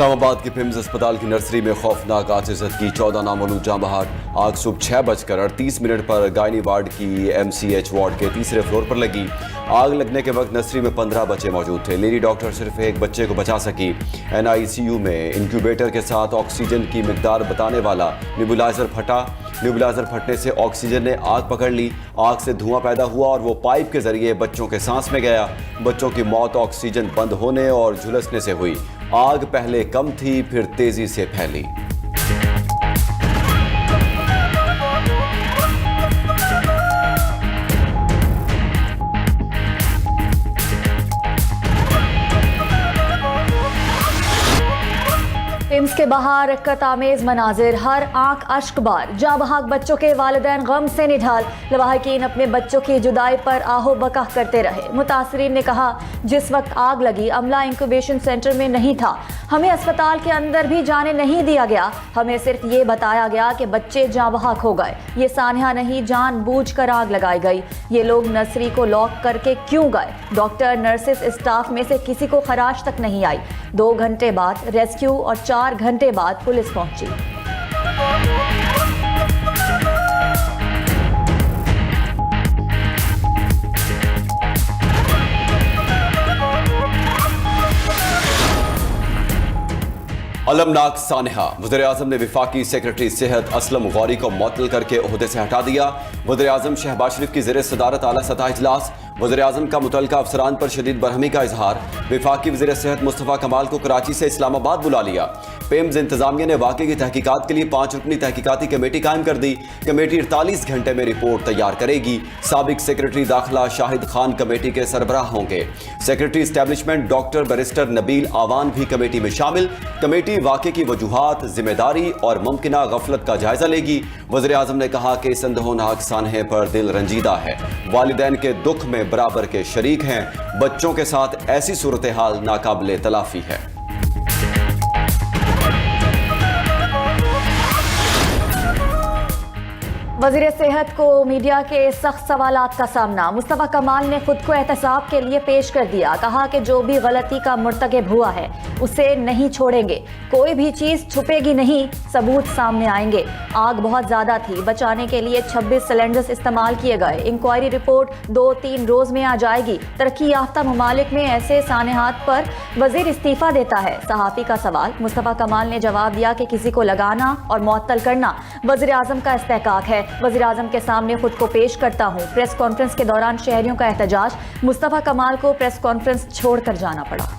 इस्लामाबाद के पिम्स अस्पताल की नर्सरी में खौफनाक आतिशज़दगी, 14 नामौलूद जाँ बहक। आग सुबह 6:38 पर गायनी वार्ड की MCH वार्ड के तीसरे फ्लोर पर लगी। आग लगने के वक्त नर्सरी में 15 बच्चे मौजूद थे। लेडी डॉक्टर सिर्फ एक बच्चे को बचा सकी। NICU में इंक्यूबेटर के साथ ऑक्सीजन की मिकदार बताने वाला नेबुलाइजर फटा। नेबुलाइजर फटने से ऑक्सीजन ने आग पकड़ ली। आग से धुआं पैदा हुआ और वो पाइप के जरिए बच्चों के सांस में गया। बच्चों की मौत ऑक्सीजन बंद होने और झुलसने से हुई। आग पहले कम थी, फिर तेजी से फैली। पिम्स के बाहर रक्कत आमेज मनाजिर, हर आंख अश्कबार। जाँ बहक बच्चों के वालिदैन गम से निढाल। लवाहकीन अपने बच्चों की जुदाई पर आहो बका करते रहे। मुतासरीन ने कहा, जिस वक्त आग लगी अमला इंक्यूबेशन सेंटर में नहीं था। हमें अस्पताल के अंदर भी जाने नहीं दिया गया। हमें सिर्फ ये बताया गया कि बच्चे जाँ बहक हो गए। ये सानहा नहीं, जानबूझकर आग लगाई गई। ये लोग नर्सरी को लॉक करके क्यों गए? डॉक्टर, नर्सेस, स्टाफ में से किसी को खराश तक नहीं आई। 2 घंटे बाद रेस्क्यू और 4 घंटे बाद पुलिस पहुंची। अलमनाक सानहा, वज़ीर-ए-आज़म ने वफाकी सेक्रेटरी सेहत असलम गौरी को मुअत्तल करके ओहदे से हटा दिया। वज़ीर-ए-आज़म शहबाज शरीफ की ज़ेर सदारत आला सतह इजलास। वज़ीर-ए-आज़म का मुतल्लिका अफसरान पर शदीद बरहमी का इजहार। वफाकी वज़ीर सेहत मुस्तफ़ा कमाल को कराची से इस्लामाबाद बुला लिया। पिम्स इंतजामिया ने वाक़े की तहकीकात के लिए 5 रुकनी तहकीकाती कमेटी कायम कर दी। कमेटी 48 घंटे में रिपोर्ट तैयार करेगी। साबिक सेक्रेटरी दाखिला शाहिद खान कमेटी के सरबराह होंगे। Secretary establishment doctor barrister Nabeel Awan भी कमेटी में शामिल। कमेटी वाक़े की वजूहात, जिम्मेदारी और मुमकिना गफलत का जायजा लेगी। वज़ीर-ए-आज़म ने कहा कि इस अंदहोनाक सानहे पर दिल रंजीदा है। वालिदैन के दुख में बराबर के शरीक हैं। बच्चों के साथ ऐसी सूरत हाल नाकाबिले तलाफी है। वज़ीर सेहत को मीडिया के सख्त सवालात का सामना। मुस्तफ़ा कमाल ने खुद को एहतसाब के लिए पेश कर दिया। कहा कि जो भी गलती का मुर्तकिब हुआ है उसे नहीं छोड़ेंगे। कोई भी चीज़ छुपेगी नहीं, सबूत सामने आएंगे। आग बहुत ज़्यादा थी, बचाने के लिए 26 सिलेंडर्स इस्तेमाल किए गए। इंक्वायरी रिपोर्ट 2-3 रोज़ में आ जाएगी। तरक्की याफ्ता ममालिक में ऐसे सानहात पर वज़ीर इस्तीफ़ा देता है। सहाफ़ी का सवाल, मुस्तफ़ा कमाल ने जवाब दिया कि किसी को लगाना और मुअत्तल करना वज़ीर-ए-आज़म का इस्तेहकाक है। वज़ीर-ए-आज़म के सामने खुद को पेश करता हूँ। प्रेस कॉन्फ्रेंस के दौरान शहरियों का एहतजाज। मुस्तफ़ा कमाल को प्रेस कॉन्फ्रेंस छोड़कर जाना पड़ा।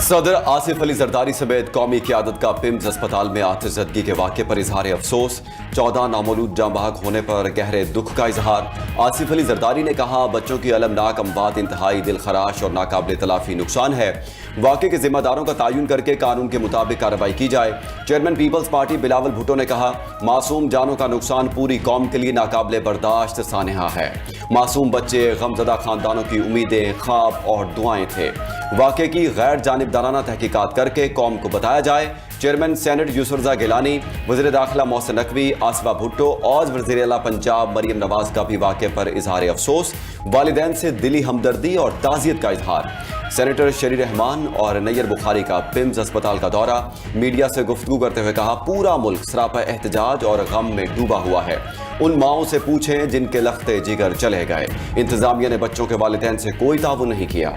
सदर आसिफ अली जरदारी समेत कौमी क़यादत का पिम्स अस्पताल में आतिशज़दगी के वाक़े पर इजहार अफसोस। 14 नामौलूद जाँ बहक होने पर गहरे दुख का इजहार। आसिफ अली जरदारी ने कहा, बच्चों की अलमनाक अमवात इंतहाई दिल खराश और नाकाबिले तलाफी नुकसान है। वाक़े के जिम्मेदारों का तयन करके कानून के मुताबिक कार्रवाई की जाए। Chairman Peoples Party Bilawal Bhutto ने कहा, मासूम जानों का नुकसान पूरी कौम के लिए नाकाबिले बर्दाश्त सानहा है। मासूम बच्चे गमज़दा खानदानों की उम्मीदें, ख्वाब और दुआएं थे। वाक़े की गैर जानिबदाराना तहकीकात करके कौम को बताया जाए। चेयरमैन सेनेट यूसुफ़ गिलानी, वज़ीर दाखिला मोहसिन नकवी, आसिफा भुट्टो और वज़ीर आला पंजाब मरियम नवाज का भी वाक़े पर इजहार अफसोस। वालिदैन से दिली हमदर्दी और ताज़ियत का इजहार। सेनेटर शरी रहमान और नैयर बुखारी का पिम्स अस्पताल का दौरा। मीडिया से गुफ्तगू करते हुए कहा, पूरा मुल्क सरापा एहतजाज और गम में डूबा हुआ है। उन माओं से पूछें जिनके लख्ते जिगर चले गए। इंतजामिया ने बच्चों के वालिदैन से कोई ताउन नहीं किया।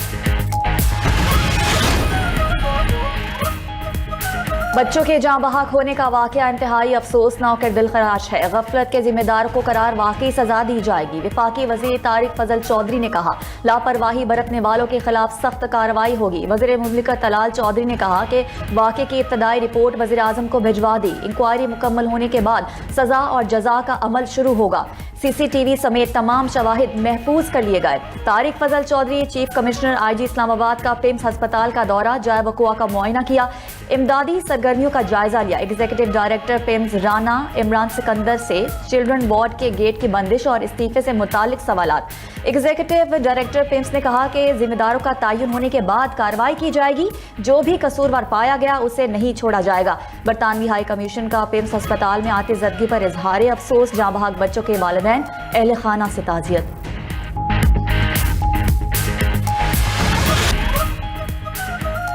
बच्चों के जाँ बहक होने का वाक़या इंतहाई अफसोसनाक और दिलखराश है। गफलत के जिम्मेदार को करार वाकई सजा दी जाएगी। वफाकी वज़ीर तारिक फजल चौधरी ने कहा, लापरवाही बरतने वालों के खिलाफ सख्त कार्रवाई होगी। वज़ीर मुमलिकत तलाल चौधरी ने कहा कि वाक़े की इब्तदाई रिपोर्ट वज़ीर-ए-आज़म को भिजवा दी। इंक्वायरी मुकम्मल होने के बाद सजा और जजा का अमल शुरू होगा। CCTV समेत तमाम शवाहिद महफूज कर लिए गए। Tariq Fazal Chaudhry, chief commissioner IG Islamabad का पिम्स अस्पताल का दौरा, जाए वक़ुआ का मुआयना किया। इमदादी सरगर्मियों का जायजा लिया। Executive director PIMS Rana Imran Sikandar से चिल्ड्रन वार्ड के गेट की बंदिश और इस्तीफे से मुतालिक सवालात। एग्जीक्यूटिव डायरेक्टर पिम्स ने कहा कि जिम्मेदारों का तयन होने के बाद कार्रवाई की जाएगी। जो भी कसूरवार पाया गया उसे नहीं छोड़ा जाएगा। बरतानवी हाई कमीशन का पिम्स अस्पताल में आतिशज़दगी पर इजहार अफसोस। जाँ बहक बच्चों के वालिदैन वालिदैन अहले खाना से ताज़ियत।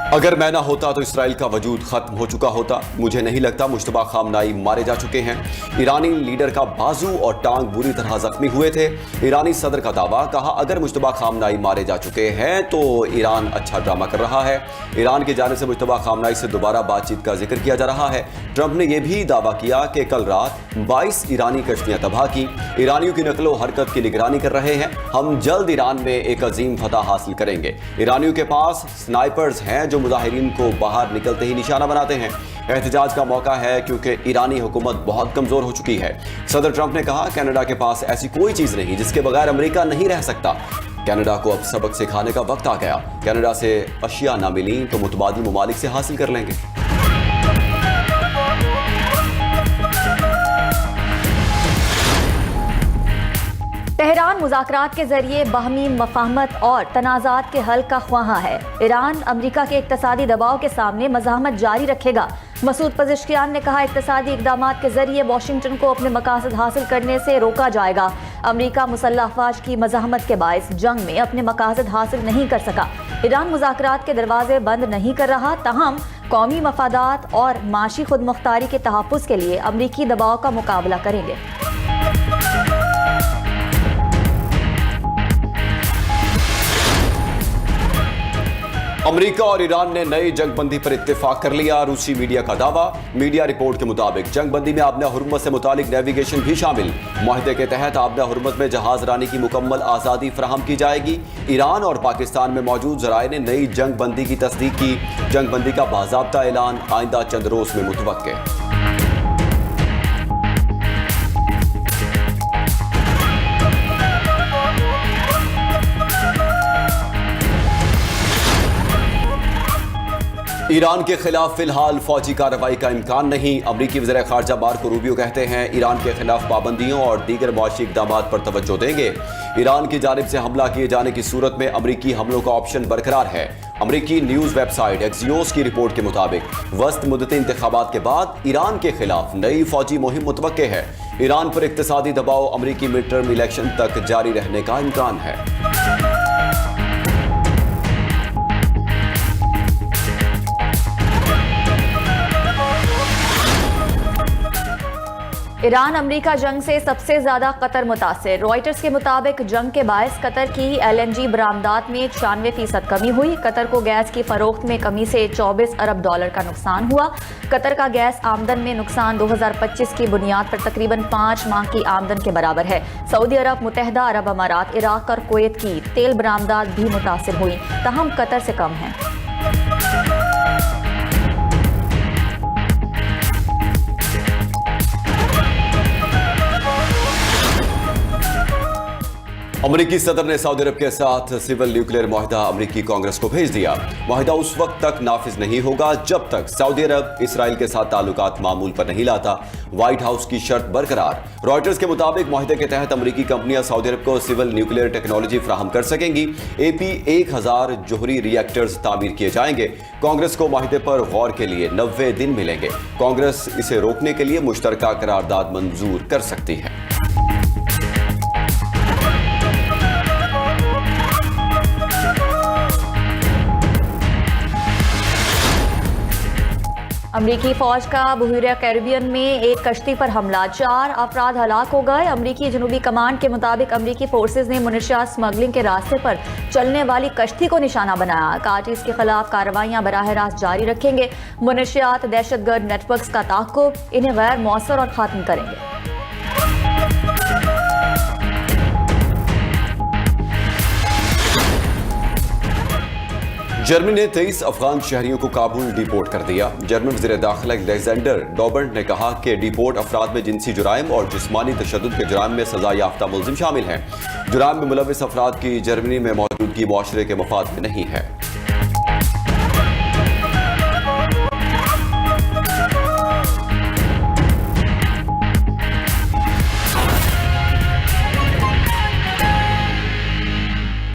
अगर मैं ना होता तो इसराइल का वजूद खत्म हो चुका होता। मुझे नहीं लगता मुश्तबा खामनाई मारे जा चुके हैं। ईरानी लीडर का बाजू और टांग बुरी तरह जख्मी हुए थे। ईरानी सदर का दावा, कहा अगर मुश्तबा खामनाई मारे जा चुके हैं तो ईरान अच्छा ड्रामा कर रहा है। ईरान की जानिब से मुश्तबा खामनाई से दोबारा बातचीत का जिक्र किया जा रहा है। ट्रंप ने यह भी दावा किया कि कल रात 22 ईरानी कश्तियां तबाह की। ईरानियों की नकलो हरकत की निगरानी कर रहे हैं। हम जल्द ईरान में एक अजीम फतह हासिल करेंगे। ईरानियों के पास स्नाइपर्स हैं जो मुजाहिरीन को बाहर निकलते ही निशाना बनाते हैं। एहतजाज का मौका है क्योंकि ईरानी हुकूमत बहुत कमजोर हो चुकी है। सदर ट्रंप ने कहा, कनाडा के पास ऐसी कोई चीज नहीं जिसके बगैर अमेरिका नहीं रह सकता। कनाडा को अब सबक सिखाने का वक्त आ गया। कनाडा से अशिया ना मिली तो मुतबादिल ममालिक से हासिल कर लेंगे। तेहरान मुज़ाकरात के जरिए बाहमी मफाहमत और तनाज़ात के हल का ख्वाहा है। ईरान अमरीका के इक़्तिसादी दबाव के सामने मज़ाहमत जारी रखेगा। मसूद पज़ेश्कियान ने कहा, इक़्तिसादी इक़दामात के जरिए वाशिंगटन को अपने मकासद हासिल करने से रोका जाएगा। अमरीका मुसल्लह अफ़वाज की मज़ाहमत के बायस जंग में अपने मकासद हासिल नहीं कर सका। ईरान मुज़ाकरात के दरवाजे बंद नहीं कर रहा, तहम कौमी मफादात और माशी खुद मुख्तारी के तहफ़्फ़ुज़ के लिए अमरीकी दबाव का मुकाबला करेंगे। अमेरिका और ईरान ने नई जंगबंदी पर इत्तेफाक कर लिया। रूसी मीडिया का दावा, मीडिया रिपोर्ट के मुताबिक जंगबंदी में आबना हुर्मुज़ से मुतालिक नेविगेशन भी शामिल। मुआहदे के तहत आबना हुर्मुज़ में जहाज रानी की मुकम्मल आज़ादी फराहम की जाएगी। ईरान और पाकिस्तान में मौजूद ज़राए ने नई जंगबंदी की तस्दीक की। जंगबंदी का बाज़ाब्ता ऐलान आइंदा चंद रोज़ में मुतवक्के। ईरान के खिलाफ फिलहाल फौजी कार्रवाई का इम्कान नहीं। अमरीकी वज़ीर ख़ारजा मार्को रूबियो कहते हैं, ईरान के खिलाफ पाबंदियों और दीगर मुआशी इक़दामात पर तवज्जो देंगे। ईरान की जानिब से हमला किए जाने की सूरत में अमरीकी हमलों का ऑप्शन बरकरार है। अमरीकी न्यूज़ वेबसाइट एक्सियोस की रिपोर्ट के मुताबिक वस्त मुद्दती इंतखाबात के बाद ईरान के खिलाफ नई फौजी मुहिम मुतवक्के है। ईरान पर इक़्तिसादी दबाव अमरीकी मिड टर्म इलेक्शन तक जारी रहने का इम्कान है। ईरान अमरीका जंग से सबसे ज्यादा कतर मुतासिर। रॉयटर्स के मुताबिक जंग के बायस कतर की LNG बरामदात में 96% कमी हुई। कतर को गैस की फरोख्त में कमी से $24 अरब का नुकसान हुआ। कतर का गैस आमदन में नुकसान 2025 की बुनियाद पर तकरीबन 5 माह की आमदन के बराबर है। सऊदी अरब, मुत्तहिदा अरब अमारात, इराक और कुवैत की तेल बरामदात भी मुतासिर हुई, तहम कतर से कम है। अमरीकी सदर ने सऊदी अरब के साथ सिविल न्यूक्लियर मुआहदा अमरीकी कांग्रेस को भेज दिया। मुआहदा उस वक्त तक नाफिज नहीं होगा जब तक सऊदी अरब इसराइल के साथ ताल्लुकात मामूल पर नहीं लाता। व्हाइट हाउस की शर्त बरकरार। रॉयटर्स के मुताबिक मुआहदे के तहत अमरीकी कंपनियां सऊदी अरब को सिविल न्यूक्लियर टेक्नोलॉजी फराहम कर सकेंगी। AP 1000 जोहरी रिएक्टर्स तामीर किए जाएंगे। कांग्रेस को मुआहदे पर गौर के लिए 90 दिन मिलेंगे। कांग्रेस इसे रोकने के लिए मुश्तरका करारदाद मंजूर कर सकती है। अमरीकी फौज का बहरीन कैरिबियन में एक कश्ती पर हमला, 4 अफराद हलाक हो गए। अमरीकी जनूबी कमांड के मुताबिक अमरीकी फोर्सेज ने मुनशियात स्मगलिंग के रास्ते पर चलने वाली कश्ती को निशाना बनाया। कार्टिस के खिलाफ कार्रवाइयां बराह रास्त जारी रखेंगे। मुनशियात दहशतगर्द नेटवर्क्स का ताक़ुब, इन्हें गैर मौसर और खात्म करेंगे। जर्मनी ने 23 अफगान शहरियों को काबुल डिपोर्ट कर दिया। जर्मन वज़ीर दाखिला अलेक्जेंडर डॉबर्ट ने कहा कि डिपोर्ट अफराद में जिनसी जुराइम और जिस्मानी तशद्दुद के जुराइम में सजा याफ्ता मुलजिम शामिल हैं। जुराइम में मुलविस अफराद की जर्मनी में मौजूदगी मुआशरे के मफाद में नहीं है।